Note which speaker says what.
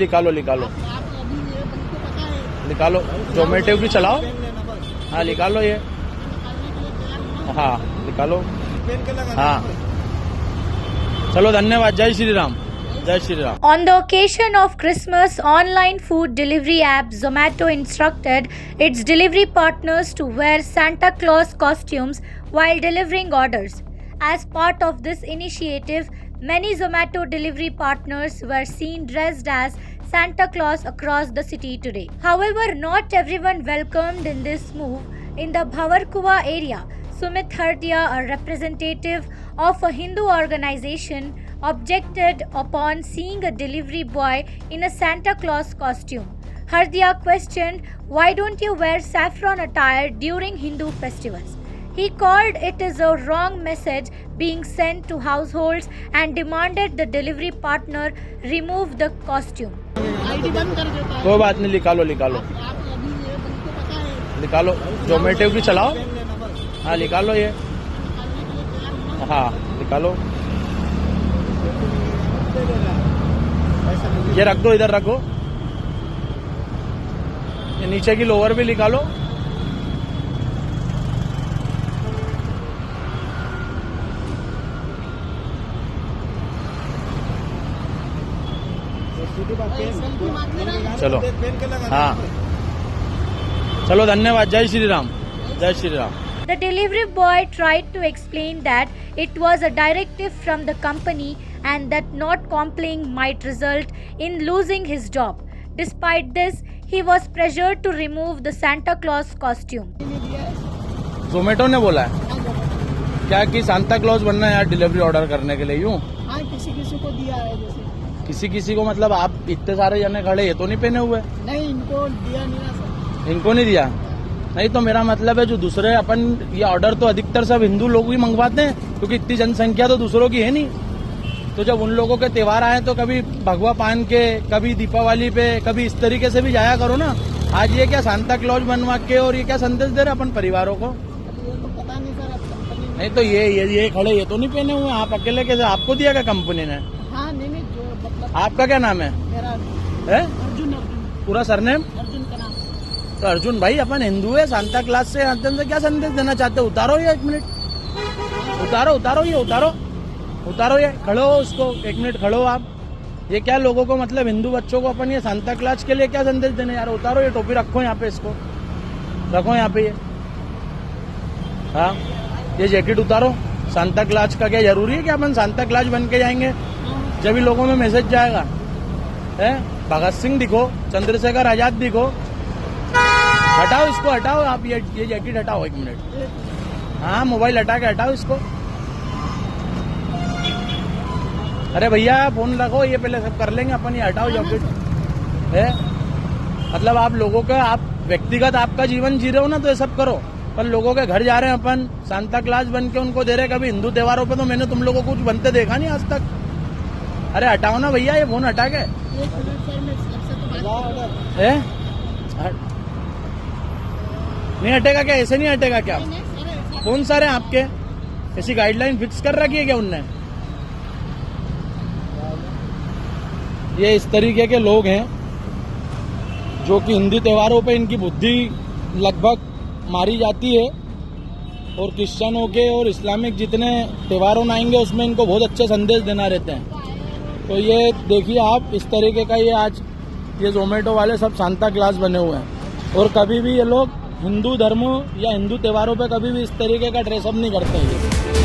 Speaker 1: निकालो निकालो निकालो, जोमेटो की चलाओ। हाँ निकालो ये, हाँ निकालो। हाँ चलो, धन्यवाद। जय श्री राम, जय Shri Ram.
Speaker 2: On the occasion of Christmas, online food delivery app Zomato instructed its delivery partners to wear Santa Claus costumes while delivering orders. As part of this initiative, many Zomato delivery partners were seen dressed as Santa Claus across the city today. However, not everyone welcomed in this move. In the Bhavarkuva area, Sumit Hardia, a representative of a Hindu organization, objected upon seeing a delivery boy in a Santa Claus costume. Hardia questioned, "Why don't you wear saffron attire during Hindu festivals?" He called it as a wrong message being sent to households and demanded the delivery partner remove the costume.
Speaker 1: कोई बात नहीं, निकालो निकालो निकालो, जोमेटो की चलाओ। हाँ निकालो ये, हाँ निकालो। ये रख दो, इधर रखो। ये नीचे की लोअर भी निकालो। चलो, हाँ चलो, धन्यवाद। जय श्री राम, जय Shri Ram.
Speaker 2: The delivery boy tried to explain that it was a directive from the company and that not complying might result in losing his job. Despite this, he was pressured to remove the Santa Claus costume.
Speaker 1: Zomato ने बोला है क्या कि Santa Claus बनना है यार delivery order करने के लिए? यूं
Speaker 3: हाँ, किसी किसी को दिया है। जैसे
Speaker 1: किसी किसी को मतलब आप इतने सारे जने खड़े, ये तो नहीं पहने हुए?
Speaker 3: नहीं, इनको दिया नहीं ना सर।
Speaker 1: इनको नहीं दिया? नहीं तो मेरा मतलब है जो दूसरे अपन ये ऑर्डर तो अधिकतर सब हिंदू लोग ही मंगवाते हैं, क्योंकि इतनी जनसंख्या तो दूसरों की है नहीं। तो जब उन लोगों के त्योहार आए तो कभी भगवा पान के, कभी दीपावली पे, कभी इस तरीके से भी जाया करो ना। आज ये क्या सांता क्लॉज बनवा के और ये क्या संदेश दे रहे अपन परिवारों को?
Speaker 3: ये तो पता नहीं सर, अब कंपनी।
Speaker 1: नहीं तो ये खड़े, ये तो नहीं पहने हुए। आप अकेले कैसे? आपको दिया क्या कंपनी ने?
Speaker 3: हाँ, नहीं जो मतलब।
Speaker 1: आपका क्या नाम है?
Speaker 3: मेरा
Speaker 1: है
Speaker 3: अर्जुन।
Speaker 1: पूरा सरनेम?
Speaker 3: अर्जुन का नाम।
Speaker 1: तो अर्जुन भाई, अपन हिंदू है, सांता क्लास से माध्यम से क्या संदेश देना चाहते हो? उतारो ये, 1 मिनट उतारो, उतारो ये, उतारो उतारो ये, खड़ो हो उसको, 1 मिनट खड़ो आप। ये क्या लोगों को मतलब हिंदू बच्चों को अपन ये सांता क्लास के लिए क्या संदेश देने यार? उतारो ये टोपी, रखो यहाँ पे, इसको रखो यहाँ पे ये। हाँ, ये जैकेट उतारो। सांता क्लास का क्या जरूरी है कि अपन सांता क्लास बन के जाएंगे? जब भी लोगों में मैसेज जाएगा है, भगत सिंह दिखो, चंद्रशेखर आजाद दिखो। हटाओ इसको, हटाओ आप ये जैकेट हटाओ, 1 मिनट। हाँ, मोबाइल हटा के हटाओ इसको। अरे भैया फोन रखो, ये पहले सब कर लेंगे अपन। ये हटाओ जैकेट है, मतलब आप लोगों का, आप व्यक्तिगत आपका जीवन जी रहे हो ना, तो ये सब करो। पर लोगों के घर जा रहे हैं अपन, सांता क्लास बन के उनको दे रहे। कभी हिंदू त्योहारों पे तो मैंने तुम लोगों को कुछ बनते देखा नहीं आज तक। अरे हटाओ ना भैया ये फोन, हटा के। नहीं हटेगा क्या? ऐसे नहीं हटेगा क्या? कौन सारे आपके ऐसी गाइडलाइन फिक्स कर रखी है क्या उनने? ये इस तरीके के लोग हैं जो कि हिंदी त्योहारों पे इनकी बुद्धि लगभग मारी जाती है, और क्रिश्चियनों के और इस्लामिक जितने त्योहारों में आएंगे उसमें इनको बहुत अच्छे संदेश देना रहते हैं। तो ये देखिए आप, इस तरीके का ये आज ये जोमेटो वाले सब सांता क्लास बने हुए हैं। और कभी भी ये लोग हिंदू धर्म या हिंदू त्योहारों पे कभी भी इस तरीके का ड्रेसअप नहीं करते हैं।